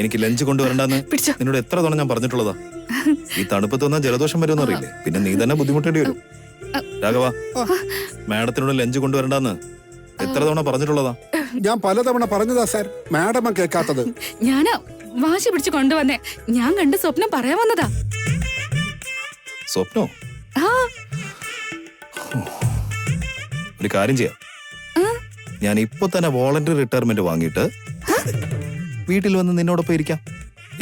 എനിക്ക് ലഞ്ച് കൊണ്ടുവരണ്ടെന്ന് പിടിച്ചോ. നിന്നോട് എത്ര തവണ ഞാൻ പറഞ്ഞിട്ടുള്ളതാ. ഈ തണുപ്പത്ത് വന്നാൽ ജലദോഷം വരുമെന്ന് അറിയില്ലേ? പിന്നെ നീ തന്നെ ബുദ്ധിമുട്ടേണ്ടി വരും. രാഘവ, മാഡത്തിനോട് ലഞ്ച് കൊണ്ടുവരണ്ടെന്ന് എത്ര തവണ പറഞ്ഞിട്ടുള്ളതാ. ഞാൻ പലതവണ പറഞ്ഞതാ സാർ, മാഡം കേൾക്കാത്തത്. ഞാനാ വാശി പിടിച്ച് കൊണ്ടുവന്നേ. ഞാൻ കണ്ട് സ്വപ്നം പറയാൻ വന്നതാ. സ്വപ്നോ? ആ, ഒരു കാര്യം ചെയ്യാം, ഞാൻ ഇപ്പൊ തന്നെ വോളണ്ടറി റിട്ടയർമെന്റ് വാങ്ങിയിട്ട് വീട്ടിൽ വന്ന് നിന്നോടൊപ്പം ഇരിക്കാം.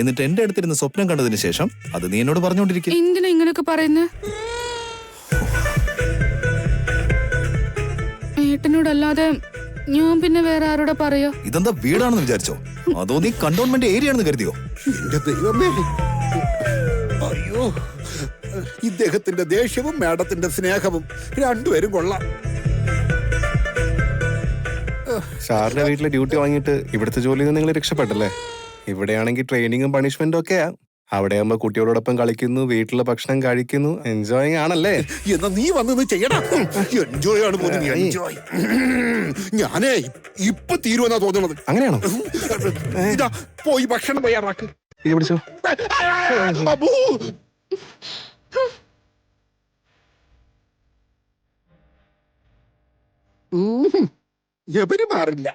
എന്നിട്ട് എന്റെ അടുത്തിരുന്ന് സ്വപ്നം കണ്ടതിന് ശേഷം അത് നീ എന്നോട് പറഞ്ഞോണ്ടിരിക്കും. എന്തിനാ ഇങ്ങനെയൊക്കെ പറയുന്നേ? ഏട്ടനോടല്ലാതെ ഞാൻ പിന്നെ വേറെ ആരോടെ പറയോ? ഇതെന്താ വീടാണെന്ന് വിചാരിച്ചോ? അതോ നീ കണ്ടോൺമെന്റ് ഏരിയ ആണെന്ന് കരുതിയോ? എന്റെ ദൈവമേ, അയ്യോ, ഇദ്ദേഹത്തിന്റെ ദേഷ്യവും മാഡത്തിന്റെ സ്നേഹവും രണ്ടുപേരും കൊള്ളാം. സാറിന്റെ വീട്ടിലെ ഡ്യൂട്ടി വാങ്ങിയിട്ട് ഇവിടുത്തെ ജോലിയിൽ നിന്ന് നിങ്ങൾ രക്ഷപ്പെട്ടല്ലേ? ഇവിടെയാണെങ്കിൽ ട്രെയിനിങ്ങും പണിഷ്മെന്റും ഒക്കെയാ. അവിടെ ആകുമ്പോ കുട്ടികളോടൊപ്പം കളിക്കുന്നു, വീട്ടിലെ ഭക്ഷണം കഴിക്കുന്നു, എൻജോയിങ് ആണല്ലേ? എന്നാ നീ വന്നത് ചെയ്യണം. എൻജോയ് ആണ് പോലും, എൻജോയ്. ഞാനേ ഇപ്പൊ തീരുവെന്നാ തോന്നുന്നത്. അങ്ങനെയാണോ? ഇതാ പോയി ഭക്ഷണം തയ്യാറാക്ക്. ഇത് പിടിച്ചോ. അബൂ, എവര് മാറില്ല.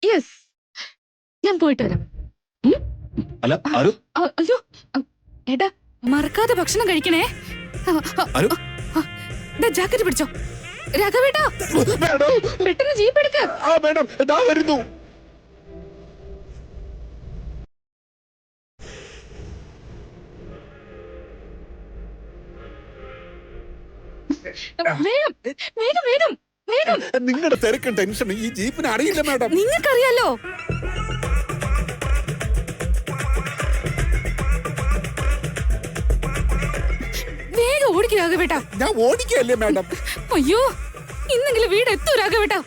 യെസ്, ഞാൻ പോയിട്ട് വരാം. അല്ല ആരു, അയ്യോ ഏട്ടാ, മറക്കാതെ ഭക്ഷണം കഴിക്കണേ. ആരു? ജാക്കറ്റ് പിടിച്ചോ. രാഘവേട്ടാ, മാഡം, പെട്ടെന്ന് ജീപ്പ് എടുക്ക. ആ മാഡം, ഇതാ വരുന്നു. വേഗം വേഗം വേഗം വേഗം. നിങ്ങളുടെ തിരക്കും ടെൻഷനും ഈ ജീപ്പിന് അറിയില്ല മാഡം. നിങ്ങൾക്കറിയാലോ. വേഗം ഓടിക്ക് രാഘവേട്ടാ. ഞാൻ ഓടിക്കല്ലേ മാഡം. അയ്യോ, ഇന്നെങ്കിലും വീട് എത്തൂ രാഘവേട്ടാ.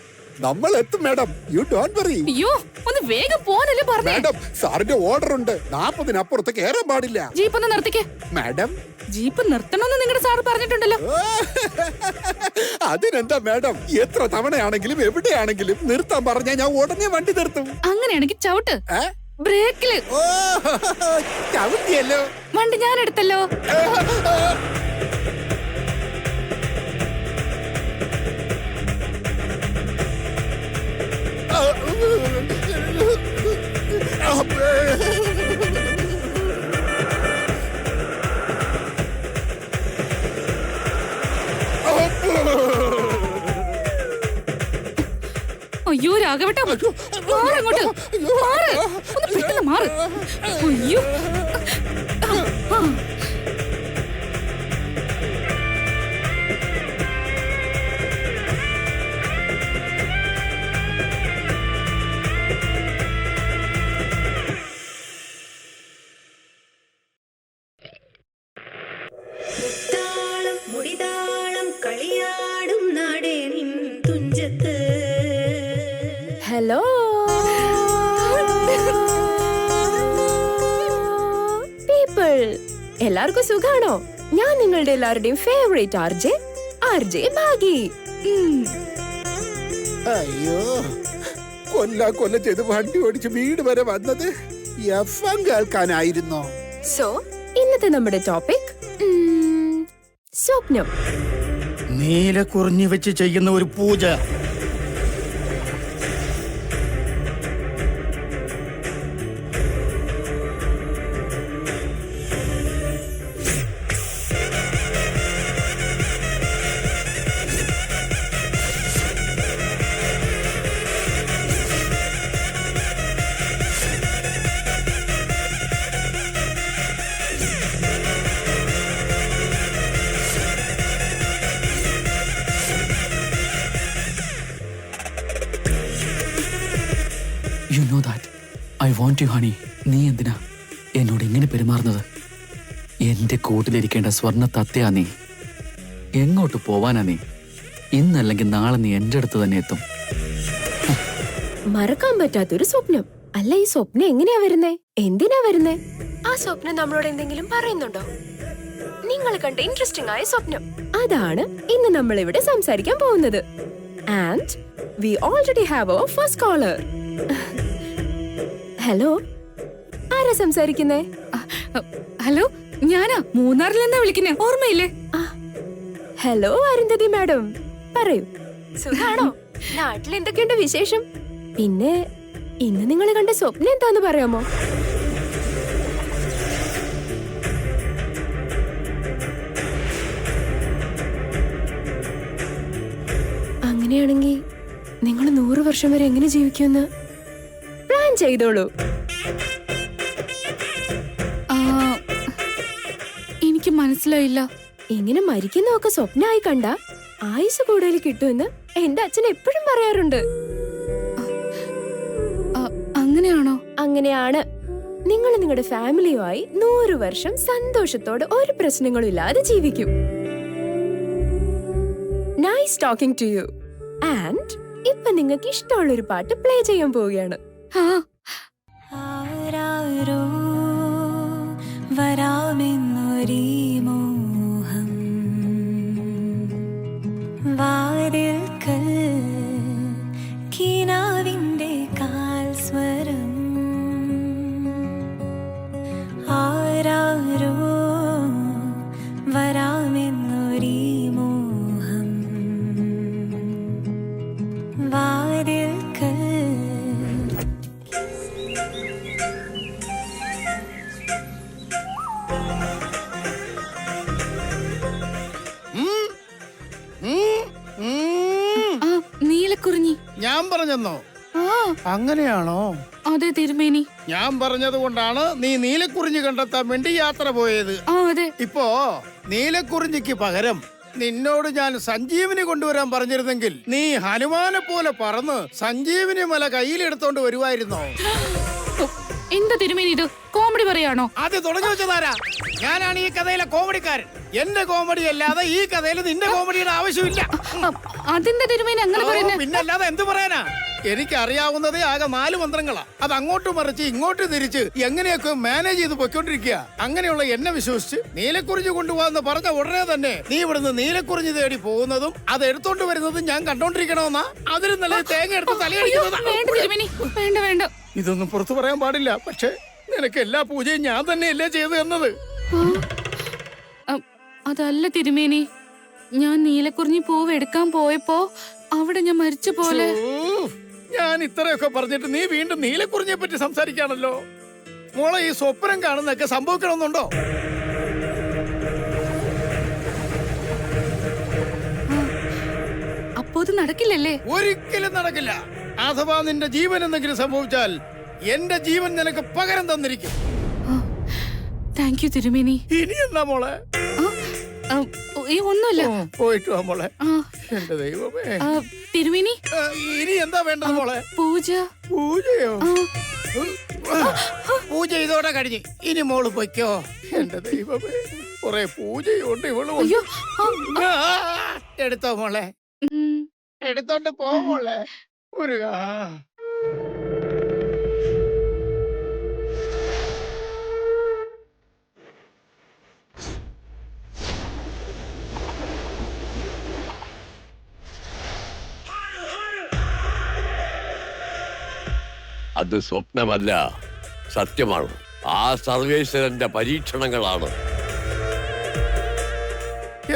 നമ്മൾ എത്തും മാഡം, യു ഡോണ്ട് വറി. അയ്യോ, ഒന്ന് വേഗം പോന്നല്ലേ പറഞ്ഞേ. മാഡം, സാറിന്റെ ഓർഡർ ഉണ്ട്, 40-ന് കയറാൻ പാടില്ല. ജീപ്പ് ഒന്ന് നിർത്തിക്കേ. മാഡം, ജീപ്പ് നിർത്തണമെന്ന് നിങ്ങളുടെ സാർ പറഞ്ഞിട്ടുണ്ടല്ലോ. അതിനെന്താ മാഡം, എത്ര തവണയാണെങ്കിലും എവിടെയാണെങ്കിലും നിർത്താൻ പറഞ്ഞാൽ ഞാൻ ഉടനെ വണ്ടി നിർത്തും. അങ്ങനെയാണെങ്കിൽ ചവിട്ട്. ബ്രേക്കില്. ഓ, ചവിട്ടിയല്ലോ. വണ്ടി ഞാൻ എടുത്തല്ലോ. അയ്യോ രാഘവട്ട, മാറങ്ങോട്ട്, മാറ്, ഒന്ന് പെട്ടെന്ന് മാറ്. അയ്യോ, ഹലോ പീപ്പിൾ, എല്ലാവർക്കും സുഖാണോ? ഞാൻ നിങ്ങളുടെ എല്ലാവരുടെയും ഫേവറേറ്റ് ആർജെ ഭാഗി. അയ്യോ, കൊല്ല ചെയ്ത് വണ്ടി ഓടിച്ച് വീട് വരെ വന്നത് എഫ്എം കേൾക്കാനായിരുന്നോ? സോ ഇന്നത്തെ നമ്മുടെ ടോപ്പിക് സ്വപ്നം. നീല കുറിഞ്ഞു വെച്ച് ചെയ്യുന്ന ഒരു പൂജ. You know that I want you, honey. നീ എന്തിനാ എന്നോട് ഇങ്ങനെ പെരുമാറുന്നത്? എന്റെ കൂട്ടിലിരിക്കേണ്ട സ്വർണ്ണ തത്തയാ നീ. എങ്ങോട്ട് പോവാനാ നീ? ഇന്നല്ലെങ്കിൽ നാളെ നീ എന്റെ അടുത്ത് തന്നെ എത്തും. മറക്കാൻ പറ്റാത്തൊരു സ്വപ്നം. അല്ല, ഈ സ്വപ്നം എങ്ങനെയാ വരുന്നേ? എന്തിനാ വരുന്നേ? ആ സ്വപ്നം നമ്മളോട് എന്തെങ്കിലും പറയുന്നുണ്ടോ? നിങ്ങൾ കണ്ട ഇൻട്രസ്റ്റിംഗ് ആയ സ്വപ്നം. ആ അതാണ് ഇന്ന് നമ്മൾ ഇവിടെ സംസാരിക്കാൻ പോകുന്നത്. And we already have our first caller. Hello, ആരാ സംസാരിക്കുന്നേ? ഹലോ, ഞാനാ മൂന്നാറിൽ നിന്നാ വിളിക്കുന്നേ, ഓർമ്മയില്ലേ? ഹലോ അരുന്ധതി മാഡം, പറയൂ, സുഖാണോ? നാട്ടിൽ എന്തൊക്കെയുണ്ട് വിശേഷം? പിന്നെ ഇന്ന് നിങ്ങൾ കണ്ട സ്വപ്നം എന്താന്ന് പറയാമോ? അങ്ങനെയാണെങ്കിൽ നിങ്ങൾ 100 വർഷം വരെ എങ്ങനെ ജീവിക്കുമെന്ന് പ്ലാൻ ചെയ്തോളൂ. എനിക്ക് മനസ്സിലായില്ല. ഇങ്ങനെ മരിക്കുന്നതൊക്കെ സ്വപ്നമായി കണ്ട ആയുസ് കൂടുതൽ കിട്ടുമെന്ന് എന്റെ അച്ഛൻ എപ്പോഴും പറയാറുണ്ട്. അങ്ങനെയാണോ? അങ്ങനെയാണ്. നിങ്ങൾ നിങ്ങളുടെ ഫാമിലിയുമായി 100 വർഷം സന്തോഷത്തോടെ ഒരു പ്രശ്നങ്ങളും ഇല്ലാതെ ജീവിക്കും. Nice talking to you. And ഇപ്പൊ നിങ്ങൾക്ക് ഇഷ്ടമുള്ള ഒരു പാട്ട് പ്ലേ ചെയ്യാൻ പോവുകയാണ്. ആരാരോ വരാമെന്നൊരീ മോഹം വാതിൽക്കൽ കിനാവിന്റെ കാൽ സ്വരം. ആരാരോ വരാമെന്നൊരീ മോഹം വാതിൽക്കൽ. നീലക്കുറിഞ്ഞി. ഞാൻ പറഞ്ഞെന്നോ? അങ്ങനെയാണോ? അതെ തിരുമേനി. ഞാൻ പറഞ്ഞത് കൊണ്ടാണ് നീ നീലക്കുറിഞ്ഞി കണ്ടെത്താൻ വേണ്ടി യാത്ര പോയത്. അതെ. ഇപ്പോ നീലക്കുറിഞ്ഞിക്ക് പകരം നിന്നോട് ഞാൻ സഞ്ജീവനി കൊണ്ടുവരാൻ പറഞ്ഞിരുന്നെങ്കിൽ നീ ഹനുമാനെ പോലെ പറന്ന് സഞ്ജീവനി മല കയ്യിലെടുത്തോണ്ട് വരുമായിരുന്നോ? എന്താ തിരുമേനി ഇത്? കോമഡി പറയാണോ? അത് തുടങ്ങി വെച്ചതാരാ? ഞാനാണ് ഈ കഥയിലെ കോമഡിക്കാരൻ. എന്റെ കോമഡി അല്ലാതെ ഈ കഥയിൽ നിന്റെ കോമഡിയുടെ ആവശ്യമില്ല. അതെന്താ തിരുമേനി അങ്ങനെ പറയുന്നത്? പിന്നല്ലാതെ എന്ത് പറയാനാ? എനിക്ക് അറിയാവുന്നതേ ആകെ 4 മന്ത്രങ്ങളാ. അത് അങ്ങോട്ട് മറിച്ച് ഇങ്ങോട്ട് തിരിച്ച് എങ്ങനെയൊക്കെ മാനേജ് ചെയ്ത് പൊയ്ക്കൊണ്ടിരിക്കുക. അങ്ങനെയുള്ള എന്നെ വിശ്വസിച്ച് നീലക്കുറിഞ്ഞി കൊണ്ടുപോകാന്ന് പറഞ്ഞ ഉടനെ തന്നെ നീ ഇവിടുന്ന് നീലക്കുറിഞ്ഞി തേടി പോകുന്നതും അത് എടുത്തോണ്ട് വരുന്നതും ഞാൻ കണ്ടോണ്ടിരിക്കണമെന്നാ? അതിന് നല്ല തേങ്ങ എടുത്ത് തലയടിക്കുന്നതാ. വേണ്ട തിരുമേനി, വേണ്ട വേണ്ട. ഇതൊന്നും പുറത്തു പറയാൻ പാടില്ല. പക്ഷെ നിനക്ക് എല്ലാ പൂജയും ഞാൻ തന്നെയല്ലേ ചെയ്തു തന്നത്? അതല്ല തിരുമേനി, ഞാൻ നീലക്കുറിഞ്ഞി പൂവ് എടുക്കാൻ പോയപ്പോ അവിടെ ഞാൻ മരിച്ച പോലെ. ഞാൻ ഇത്രയൊക്കെ പറഞ്ഞിട്ട് നീ വീണ്ടും നീലക്കുറിഞ്ഞിയെ പറ്റി സംസാരിക്കാണല്ലോ. മോളെ, ഈ സ്വപ്നം കാണുന്നൊക്കെ സംഭവിക്കണമെന്നുണ്ടോ? അപ്പോ അത് നടക്കില്ലല്ലേ? ഒരിക്കലും നടക്കില്ല. അഥവാ നിന്റെ ജീവൻ എന്തെങ്കിലും സംഭവിച്ചാൽ എന്റെ ജീവൻ നിനക്ക് പകരം തന്നിരിക്കും. താങ്ക് യു തിരുമേനി. ഇനി എന്താ മോളെ? ഒന്നുമില്ല. പോയിട്ട് വാ മോളെ. എന്റെ ദൈവമേ. തിരുമേനി, ഇനി എന്താ വേണ്ടത് മോളെ? പൂജ. പൂജയോ? പൂജ ഇതോടെ കഴിഞ്ഞ് ഇനി മോള് പൊയ്ക്കോ. എന്റെ ദൈവമേ, കുറെ പൂജയുണ്ട് ഇവള്. എടുത്തോ മോളെ, എടുത്തോണ്ട് പോ മോളെ. മുരുകാ. അത് സ്വപ്നമല്ല, സത്യമാണ്. ആ സർവേശ്വരന്റെ പരീക്ഷണങ്ങളാണ്.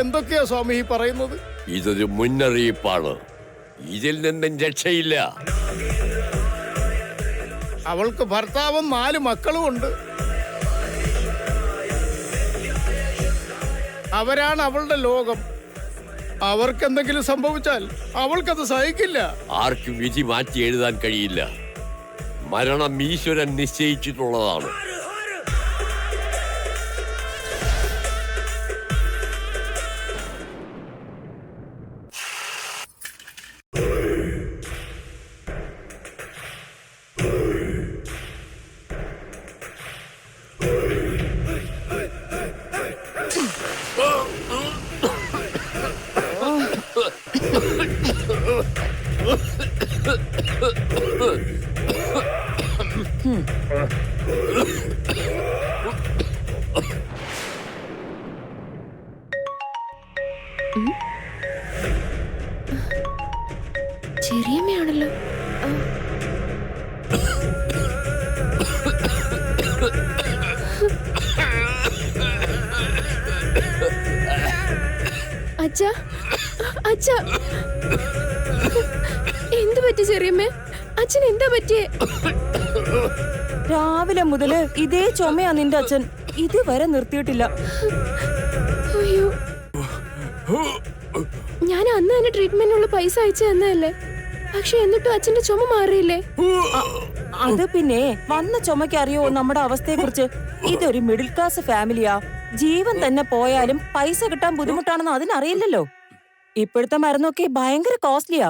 എന്തൊക്കെയാ സ്വാമി ഈ പറയുന്നത്? ഇതൊരു മുന്നറിയിപ്പാണ്. ഇതിൽ നിന്നും രക്ഷയില്ല. അവൾക്ക് ഭർത്താവും 4 മക്കളും ഉണ്ട്. അവരാണ് അവളുടെ ലോകം. അവർക്കെന്തെങ്കിലും സംഭവിച്ചാൽ അവൾക്കത് സഹിക്കില്ല. ആർക്കും വിധി മാറ്റി എഴുതാൻ കഴിയില്ല. മരണം ഈശ്വരൻ നിശ്ചയിച്ചിട്ടുള്ളതാണ്. ചെറിയമ്മയാണല്ലോ. അച്ഛാ, അച്ഛാ, എന്ത് പറ്റി ചെറിയമ്മേ? അച്ഛൻ എന്താ പറ്റിയേ? രാവിലെ മുതല് ഇതേ ചുമയാ നിന്റെ അച്ഛൻ, ഇതുവരെ നിർത്തിയിട്ടില്ല. അയ്യോ, ഞാൻ അന്ന് തന്നെ ട്രീറ്റ്മെന്റിനുള്ള പൈസ അയച്ചു തന്നതല്ലേ, പക്ഷെ എന്നിട്ടും അച്ഛന്റെ ചുമ മാറിയില്ലേ? അത് പിന്നെ വന്ന ചുമയ്ക്ക് അറിയോ നമ്മുടെ അവസ്ഥയെ കുറിച്ച്? ഇതൊരു മിഡിൽ ക്ലാസ് ഫാമിലിയാ. ജീവൻ തന്നെ പോയാലും പൈസ കിട്ടാൻ ബുദ്ധിമുട്ടാണെന്ന് അതിനറിയില്ലല്ലോ. ഇപ്പോഴത്തെ മരുന്നൊക്കെ ഭയങ്കര കോസ്റ്റ്ലിയാ.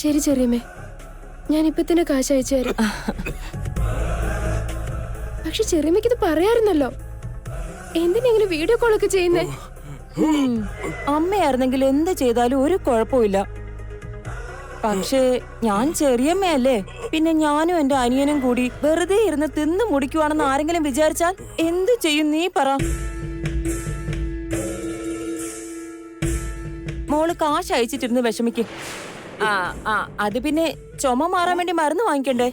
ശരി ചെറിയമ്മേ, ഞാൻ ഇപ്പൊ തന്നെ കാശ് അയച്ചു തരാം. പക്ഷെ ചെറിയമ്മയ്ക്ക് ഇത് പറയാറുന്നല്ലോ, എന്തിനെങ്ങനെ വീഡിയോ കോളൊക്കെ ചെയ്യുന്നേ? അമ്മയായിരുന്നെങ്കിൽ എന്ത് ചെയ്താലും ഒരു കുഴപ്പമില്ല. പക്ഷേ ഞാൻ ചെറിയമ്മയല്ലേ, പിന്നെ ഞാനും എന്റെ അനിയനും കൂടി വെറുതെ ഇരുന്ന് തിന്നു മുടിക്കുവാണെന്ന് ആരെങ്കിലും വിചാരിച്ചാൽ എന്ത് ചെയ്യും നീ പറ? മോള് കാശ് അയച്ചിട്ടിരുന്ന് വിഷമിക്ക്. അത് പിന്നെ ചുമ മാറാൻ വേണ്ടി മരുന്ന് വാങ്ങിക്കണ്ടേ?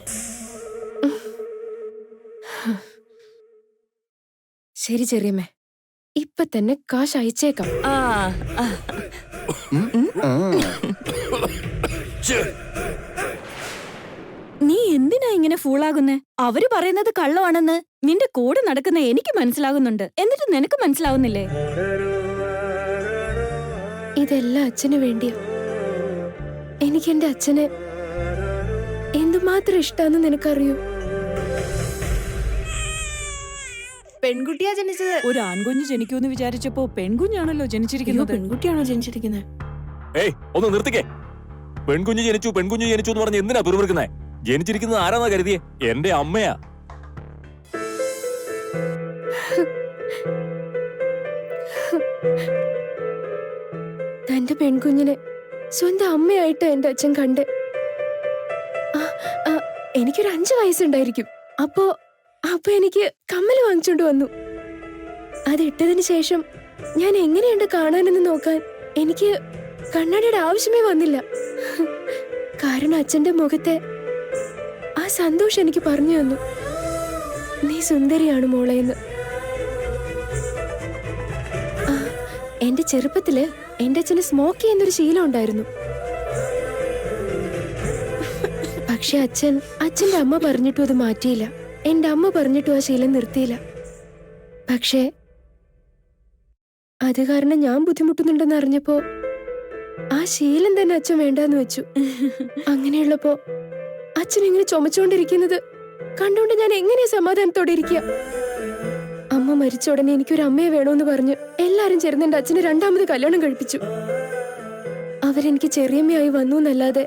ശരി ചെറിയമ്മേ, ഇപ്പൊ തന്നെ കാശ് അയച്ചേക്കാം. നീ എന്തിനാ ഇങ്ങനെ ഫൂളാകുന്നേ? അവര് പറയുന്നത് കള്ളമാണെന്ന് നിന്റെ കൂടെ നടക്കുന്ന എനിക്ക് മനസ്സിലാകുന്നുണ്ട്, എന്നിട്ട് നിനക്ക് മനസ്സിലാവുന്നില്ലേ? ഇതെല്ലാം അച്ഛന് വേണ്ടിയാ. എനിക്ക് എന്റെ അച്ഛനെ എന്തുമാത്രം ഇഷ്ടാന്ന് നിനക്കറിയൂ? പെൺകുട്ടിയാ ജനിച്ചത്. ഒരു ആൺകുഞ്ഞ് ജനിക്കൂന്ന് വിചാരിച്ചപ്പോ പെൺകുഞ്ഞാണല്ലോ ജനിച്ചിരിക്കുന്നത്. പെൺകുട്ടിയാണോ ജനിച്ചിരിക്കുന്നത്? ഏയ് ഒന്ന് നിർത്തിക്കേ. പെൺകുഞ്ഞ് ജനിച്ചു പെൺകുഞ്ഞ് ജനിച്ചു എന്ന് പറഞ്ഞ് എന്തിനാ പിറുപിറുക്കുന്നേ? ജനിച്ചിരിക്കുന്നത് ആരാന്നാ കരുതിയേ? എന്റെ അമ്മയാ. തന്റെ പെൺകുഞ്ഞിനെ സ്വന്തം അമ്മയായിട്ട് എന്റെ അച്ഛൻ കണ്ട്. എനിക്കൊരു 5 വയസ്സുണ്ടായിരിക്കും. അപ്പോ എനിക്ക് കമ്മല് വാങ്ങിച്ചോണ്ട് വന്നു. അതിട്ടതിന് ശേഷം ഞാൻ എങ്ങനെയുണ്ട് കാണാനെന്ന് നോക്കാൻ എനിക്ക് കണ്ണടയുടെ ആവശ്യമേ വന്നില്ല. കാരണം അച്ഛന്റെ മുഖത്തെ ആ സന്തോഷം എനിക്ക് പറഞ്ഞു തന്നു, നീ സുന്ദരിയാണ് മോളെന്ന്. എന്റെ ചെറുപ്പത്തില് എന്റെ അച്ഛന് സ്മോക്ക് ചെയ്യുന്നൊരു ശീലം ഉണ്ടായിരുന്നു. പക്ഷെ അച്ഛന്റെ അമ്മ പറഞ്ഞിട്ടും അത് മാറ്റിയില്ല. എന്റെ അമ്മ പറഞ്ഞിട്ടും ആ ശീലം നിർത്തിയില്ല. പക്ഷേ അത് കാരണം ഞാൻ ബുദ്ധിമുട്ടുന്നുണ്ടെന്ന് അറിഞ്ഞപ്പോ ആ ശീലം തന്നെ അച്ഛൻ വേണ്ടാന്ന് വെച്ചു. അങ്ങനെയുള്ളപ്പോ അച്ഛൻ ഇങ്ങനെ ചുമച്ചുകൊണ്ടിരിക്കുന്നത് കണ്ടുകൊണ്ട് ഞാൻ എങ്ങനെയാ സമാധാനത്തോടെ ഇരിക്കുക? അമ്മ മരിച്ച ഉടനെ എനിക്കൊരു അമ്മയെ വേണോന്ന് പറഞ്ഞ് എല്ലാരും ചേർന്ന് എന്റെ അച്ഛനെ 2ാമത് കല്യാണം കഴിപ്പിച്ചു. അവരെനിക്ക് ചെറിയമ്മയായി വന്നു എന്നല്ലാതെ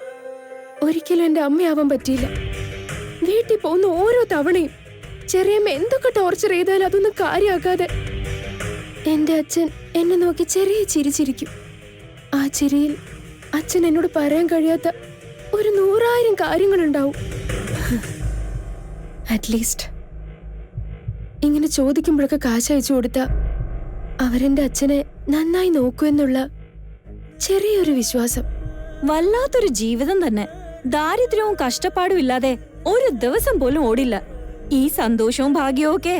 ഒരിക്കലും എന്റെ അമ്മയാവാൻ പറ്റിയില്ല. വീട്ടിൽ പോകുന്ന ഓരോ തവണയും ചെറിയമ്മ എന്തൊക്കെ ടോർച്ചർ ചെയ്താലും അതൊന്നും കാര്യമാക്കാതെ എന്റെ അച്ഛൻ എന്നെ നോക്കി ചെറിയ ചിരിച്ചിരിക്കും. ആ ചിരിയിൽ അച്ഛൻ എന്നോട് പറയാൻ കഴിയാത്ത ഒരു 100,000 കാര്യങ്ങളുണ്ടാവും. അറ്റ്ലീസ്റ്റ് ഇങ്ങനെ ചോദിക്കുമ്പോഴൊക്കെ കാശ് അയച്ചു കൊടുത്ത അവരെന്റെ അച്ഛനെ നന്നായി നോക്കൂ എന്നുള്ള ചെറിയൊരു വിശ്വാസം. വല്ലാത്തൊരു ജീവിതം തന്നെ. ദാരിദ്ര്യവും കഷ്ടപ്പാടും ഇല്ലാതെ ഒരു ദിവസം പോലും ഓടില്ല. ഈ സന്തോഷവും ഭാഗ്യവും ഒക്കെ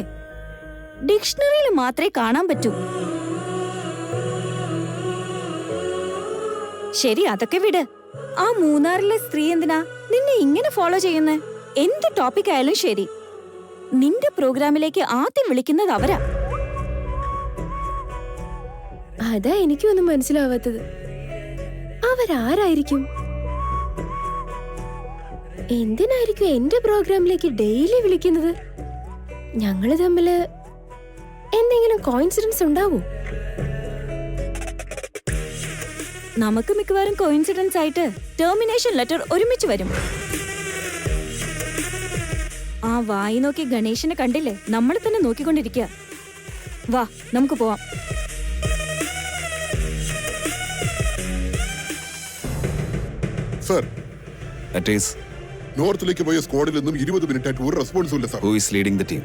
ഡിക്ഷണറിയിൽ മാത്രമേ കാണാൻ പറ്റൂ. ശരി, അതൊക്കെ വിട്. ആ മൂന്നാറിലെ സ്ത്രീ എന്തിനാ നിന്നെ ഇങ്ങനെ ഫോളോ ചെയ്യുന്നേ? എന്ത് ടോപ്പിക് ആയാലും ശരി, നിന്റെ പ്രോഗ്രാമിലേക്ക് ആദ്യം വിളിക്കുന്നത് അവരാ. അതാ എനിക്കൊന്നും മനസ്സിലാവാത്തത്. അവരാരായിരിക്കും? എന്തിനായിരിക്കും എന്റെ പ്രോഗ്രാമിലേക്ക് ഡെയിലി വിളിക്കുന്നത്? ഞങ്ങള് തമ്മില് എന്തെങ്കിലും കോയിൻസിഡൻസ് ഉണ്ടാവോ? നമുക്ക് മിക്കവാറും കോയിൻസിഡൻസ് ആയിട്ട് ടെർമിനേഷൻ ലെറ്റർ ഒരുമിച്ച് വരും. ആ വായി നോക്കി ഗണേശനെ കണ്ടില്ലേ? നമ്മളെ തന്നെ നോക്കിക്കൊണ്ടിരിക്കുക. വാ, നമുക്ക് പോവാം. സർ, നോർത്തിലേക്ക് പോയ സ്ക്വാഡിൽ നിന്നും 20 മിനിറ്റായിട്ട് ഒരു റെസ്പോൺസും ഇല്ല sir. Who is leading the team?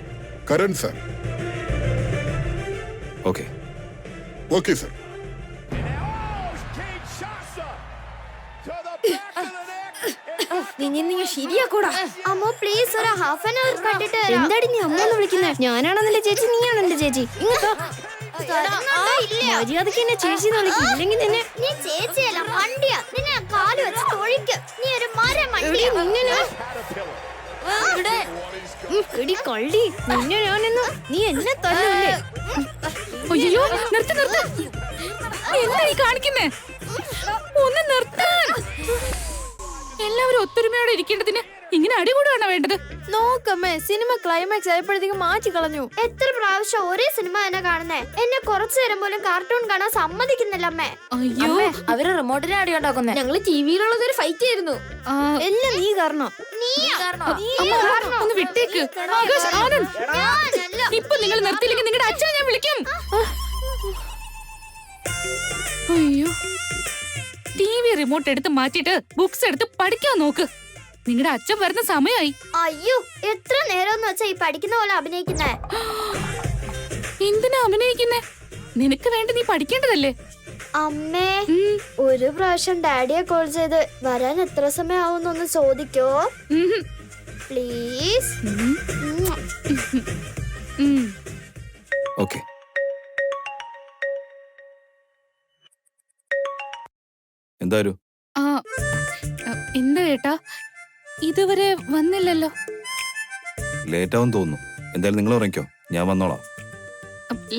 Karan sir. Okay. Okay sir. നിങ്ങൾ ശരിയാക്കൂടാ. അമ്മോ പ്ലീസ് ഒരു ഹാഫ് ആൻ അവർ കണ്ടിട്ട് എന്താടി നീ അമ്മന്ന് വിളിക്കുന്നത്? ഞാനാണെന്നല്ലേ ചേച്ചി, നീയാണ് എന്റെ ചേച്ചി. മര്യാദക്ക് എന്നെ ചേച്ചി വിളിക്കും, ഇല്ലെങ്കിൽ നിന്നെ. നീ ചേച്ചിയല്ല മണ്ടിയാ, നിന്നെ കാല് വെച്ച് തൊഴിക്കും. നീ ഒരു മരം മണ്ടിയാ. കള്ളി നിന്നെ ഞാനെന്ന് നീ എന്നെ തല്ലല്ലേ? അയ്യോ നിർത്ത് നിർത്ത്, എന്താ ഈ കാണിക്കുന്നേ? ഒന്ന് നിർത്താൻ. എല്ലാവരും ഒത്തൊരുമയോടെ ഇരിക്കേണ്ടതിന് ഇങ്ങനെ അടികൂടുകയാണോ വേണ്ടത്? നോക്കമ്മേ, സിനിമ ക്ലൈമാക്സ് ആയപ്പോഴത്തേക്ക് മാറ്റി കളഞ്ഞു. എത്ര പ്രാവശ്യം ഒരേ സിനിമ തന്നെ കാണുന്നേ? എന്നെ കുറച്ചു നേരം പോലും കാർട്ടൂൺ കാണാൻ സമ്മതിക്കുന്നില്ല അമ്മേ. അയ്യോ അവര് റിമോട്ടിനെ അടി ഉണ്ടാക്കുന്നേ. ഞങ്ങള് ടിവിയിലുള്ളത് ഒരു ഫൈറ്റ് ആയിരുന്നു. എല്ലാം നീ കാരണം. ഒന്ന് വിട്ടേക്ക്. ആകാശ്, ആനന്ദ്, ഇപ്പൊ നിങ്ങൾ നിർത്തിയില്ലെങ്കിൽ നിങ്ങളുടെ അച്ഛനെ ഞാൻ വിളിക്കും. അയ്യോ, ടിവി റിമോട്ട് എടുത്ത് മാറ്റിട്ട് ബുക്സ് എടുത്ത് പഠിക്കാൻ നോക്ക്. നിങ്ങളുടെ അച്ഛൻ വരുന്ന സമയമായി. അയ്യോ, എത്ര നേരം വെച്ചാ ഈ പഠിക്കുന്ന പോലെ അഭിനയിക്കുന്നേ? എന്തിനാ അഭിനയിക്കുന്നേ? നിനക്ക് വേണ്ടി നീ പഠിക്കേണ്ടതല്ലേ? അമ്മേ, ഒരു പ്രാവശ്യം ഡാഡിയെ കോൾ ചെയ്ത് വരാൻ എത്ര സമയം ആവുന്നൊന്ന് ചോദിക്കോ പ്ലീസ്? ഓക്കെ. എന്തായാലും എന്താ ഏട്ടാ ഇതുവരെ വന്നില്ലല്ലോ? ലേറ്റ് ആവും തോന്നുന്നു. എന്തായാലും നിങ്ങൾ ഉറങ്ങിക്കോ, ഞാൻ വന്നോളാം.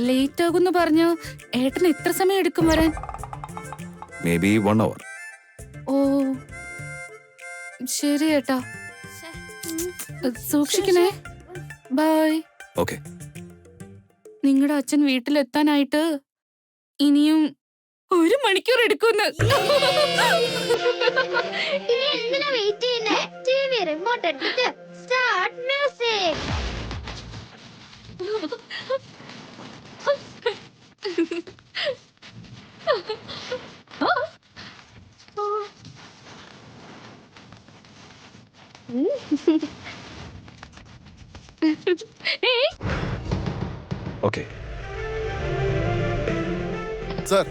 ലേറ്റ് ആകുന്നു പറഞ്ഞു. ഏട്ടന് എത്ര സമയം എടുക്കും വരാൻ? May be 1 hour. ഓ ശരി ഏട്ടാ, സൂക്ഷിക്കണേ. ബൈ. ഓക്കെ. നിങ്ങളുടെ അച്ഛൻ വീട്ടിലെത്താനായിട്ട് ഇനിയും 1 മണിക്കൂർ എടുക്കുന്നു. ഇനി എന്തിനാ വെയിറ്റ് ചെയ്യുന്നേ? ടിവി റിമോട്ട് എടുത്തിട്ട് സ്റ്റാർട്ട് മ്യൂസിക്. ഓക്കെ. സർ,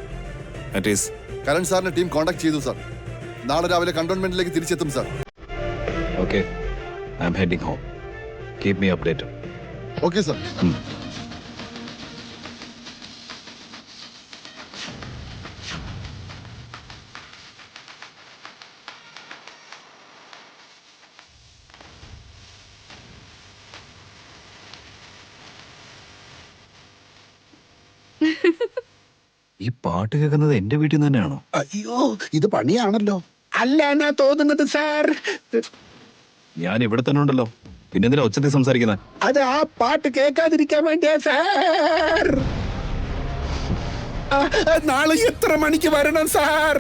അറ്റീസ് കരൺ സാറിന്റെ ടീം കോൺടാക്ട് ചെയ്തു സർ. നാളെ രാവിലെ കണ്ടോൺമെന്റിലേക്ക് തിരിച്ചെത്തും sir. Okay. I am heading home. Keep me updated. Okay sir. ഈ പാട്ട് കേൾക്കുന്നത് എന്റെ വീട്ടിൽ നിന്ന് തന്നെയാണോ? അയ്യോ, ഇത് പണിയാണല്ലോ. അല്ല എന്നാ തോന്നുന്നത് സാർ. ഞാൻ ഇവിടെ തന്നെ ഉണ്ടല്ലോ, പിന്നെ എന്തിനാ ഒച്ചത്തിൽ സംസാരിക്കുന്നത്? അത് ആ പാട്ട് കേൾക്കാതിരിക്കാൻ വേണ്ടിയാ സാർ. നാളെ എത്ര മണിക്ക് വരണം സാർ?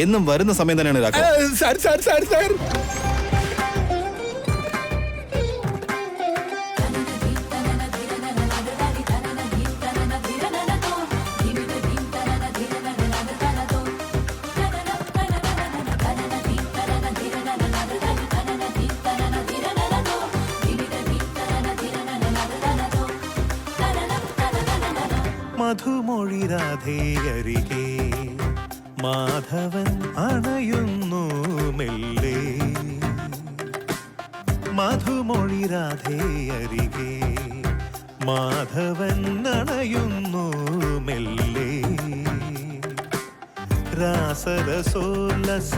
എന്നും വരുന്ന സമയം തന്നെയാണ് Raghava. Sir sir sir sir മധുമൊഴി രാധേയരികെ മാധവൻ അണയുന്നു മെല്ലെ. മധുമൊഴി രാധേയരികെ മാധവൻ അണയുന്നു മെല്ലെ. രാസരസോല്ലസ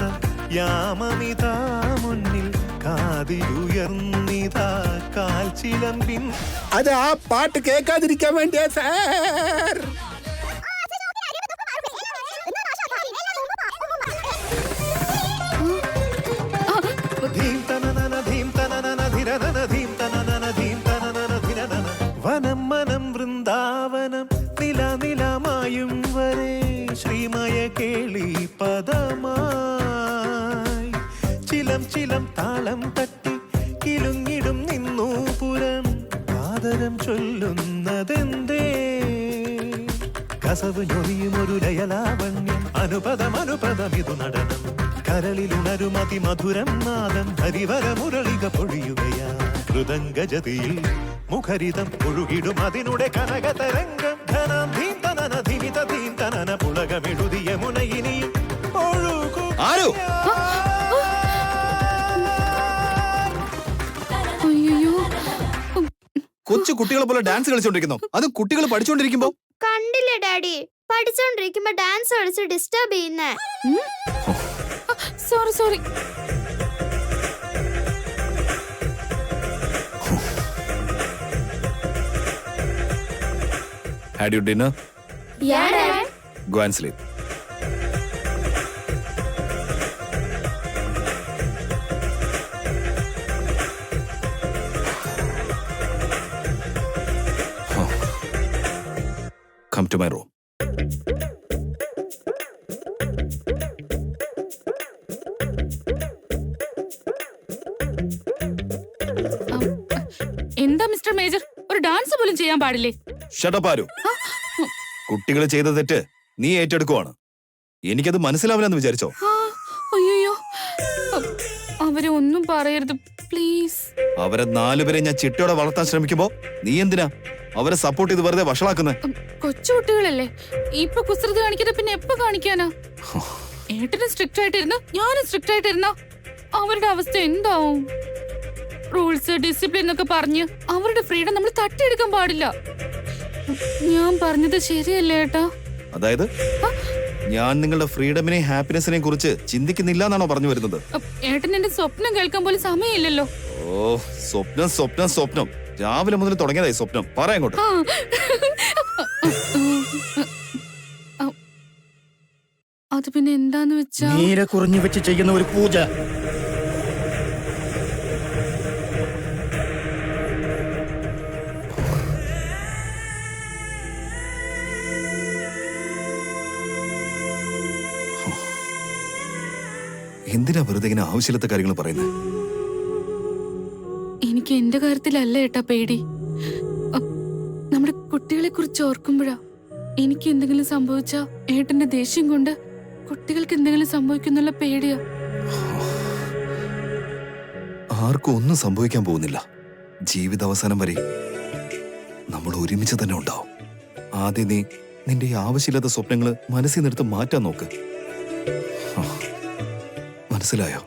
യാമമിതാ മുന്നിൽ കാതിലുയർന്നിതാ കാൽച്ചിലമ്പിൻ. അത് ആ പാട്ട് കേൾക്കാതിരിക്കാൻ വേണ്ടിയാ സാർ. വനം മനം വൃന്ദാവനം നില നിലമായും വരെ ശ്രീമയ കേളി പദമായി ചിലം ചിലം താളം തട്ടി കിലുങ്ങിടും നിന്നു പുരം ആദരം ചൊല്ലുന്നതെന്തേ. കസവ് ഞൊറിയും ഒരു ലയലാവണ്യം അനുപദം അനുപദമിതു നടനം. കരളിലുണരും അതിമധുരം നാദം ഹരിവര മുരളിക പൊഴിയുകയാ. മൃദംഗജതിയിൽ മുഖരിതം ഒഴുകിടും അതിനുടെ കനകതരംഗം. ധനം ധീം തനന ധിമിത ധീം തനന പുളകമെഴുതിയ മുനയിനിയും ഒഴുകു. കുട്ടികളെ പോലെ ഡാൻസ് കളിച്ചോണ്ടിരിക്കുന്നു. അത് കുട്ടികൾ പഠിച്ചോണ്ടിരിക്കുമ്പോ കണ്ടില്ലേ ഡാഡി, പഠിച്ചോണ്ടിരിക്കുമ്പോ ഡാൻസ് കളിച്ച് ഡിസ്റ്റർബ് ചെയ്യുന്നേ. Sorry sorry. Had you dinner? Yeah, Dad. Go and sleep. Come to my room. എന്താ മിസ്റ്റർ മേജർ, ഒരു ഡാൻസ് പോലും ചെയ്യാൻ പാടില്ലേ? Shut up, ആരു. കുട്ടികൾ ചെയ്ത തെറ്റ് നീ ഏറ്റെടുക്കുവാണ്. എനിക്കത് മനസ്സിലാവില്ലെന്ന് വിചാരിച്ചോ? അയ്യോ, അവരെ ഒന്നും പറയരുത് പ്ലീസ്. അവരെ 4 പേരെ ഞാൻ ചിട്ടയോടെ വളർത്താൻ ശ്രമിക്കുമ്പോ നീ എന്തിനാ അവരെ സപ്പോർട്ട് ചെയ്ത് വെറുതെ വഷളാക്കുന്നേ? കൊച്ചുകുട്ടികളല്ലേ, ഇപ്പൊ കുസൃതി കാണിക്കുന്നത് പിന്നെ എപ്പോ കാണിക്കാനാ? ഏട്ടനും സ്ട്രിക്റ്റ് ആയിട്ടിരുന്ന ഞാനും സ്ട്രിക്റ്റ് ആയിട്ടിരുന്ന അവരുടെ അവസ്ഥ എന്താവും? റൂൾസ് ഡിസിപ്ലിൻ എന്നൊക്കെ പറഞ്ഞ് അവരുടെ ഫ്രീഡം നമ്മൾ തട്ടിയെടുക്കാൻ പാടില്ല. ഞാൻ പറഞ്ഞത് ശരിയല്ലേ ഏട്ടാ? അതായത് ഞാൻ നിങ്ങളുടെ ഫ്രീഡമിനെയും ഹാപ്പിനെസിനെയും കുറിച്ച് ചിന്തിക്കുന്നില്ല എന്നാണോ പറഞ്ഞു വരുന്നത്? ഏട്ടൻ എന്റെ സ്വപ്നം കേൾക്കാൻ പോലും സമയമില്ലല്ലോ. ഓ, സ്വപ്നം സ്വപ്നം സ്വപ്നം. രാവിലെ മുതൽ തുടങ്ങിയതായി സ്വപ്നം. പറയാ അങ്ങോട്ട്. അത് പിന്നെ എന്താന്ന് വെച്ചാ, നീരെ കുറിഞ്ഞു വെച്ച് ചെയ്യുന്ന ഒരു പൂജ. എന്തിനാ വെറുതെ ഇങ്ങനെ ആവശ്യമില്ലാത്ത കാര്യങ്ങൾ പറയുന്നത്? എനിക്ക് എന്റെ കാര്യത്തിലല്ല ഏട്ടാ പേടി, നമ്മുടെ കുട്ടികളെ കുറിച്ച് ഓർക്കുമ്പോഴാ. എനിക്ക് എന്തെങ്കിലും സംഭവിച്ചാ ഏട്ടന്റെ ദേഷ്യം കൊണ്ട് കുട്ടികൾക്ക് എന്തെങ്കിലും സംഭവിക്കുന്നുള്ള പേടിയാ. ആർക്കും ഒന്നും സംഭവിക്കാൻ പോകുന്നില്ല. ജീവിതാവസാനം വരെ നമ്മൾ ഒരുമിച്ച് തന്നെ ഉണ്ടാവും. ആദ്യം നീ നിന്റെ ഈ ആവശ്യമില്ലാത്ത സ്വപ്നങ്ങള് മനസ്സിൽ നിന്നെടുത്ത് മാറ്റാൻ നോക്ക്. മനസ്സിലായോ?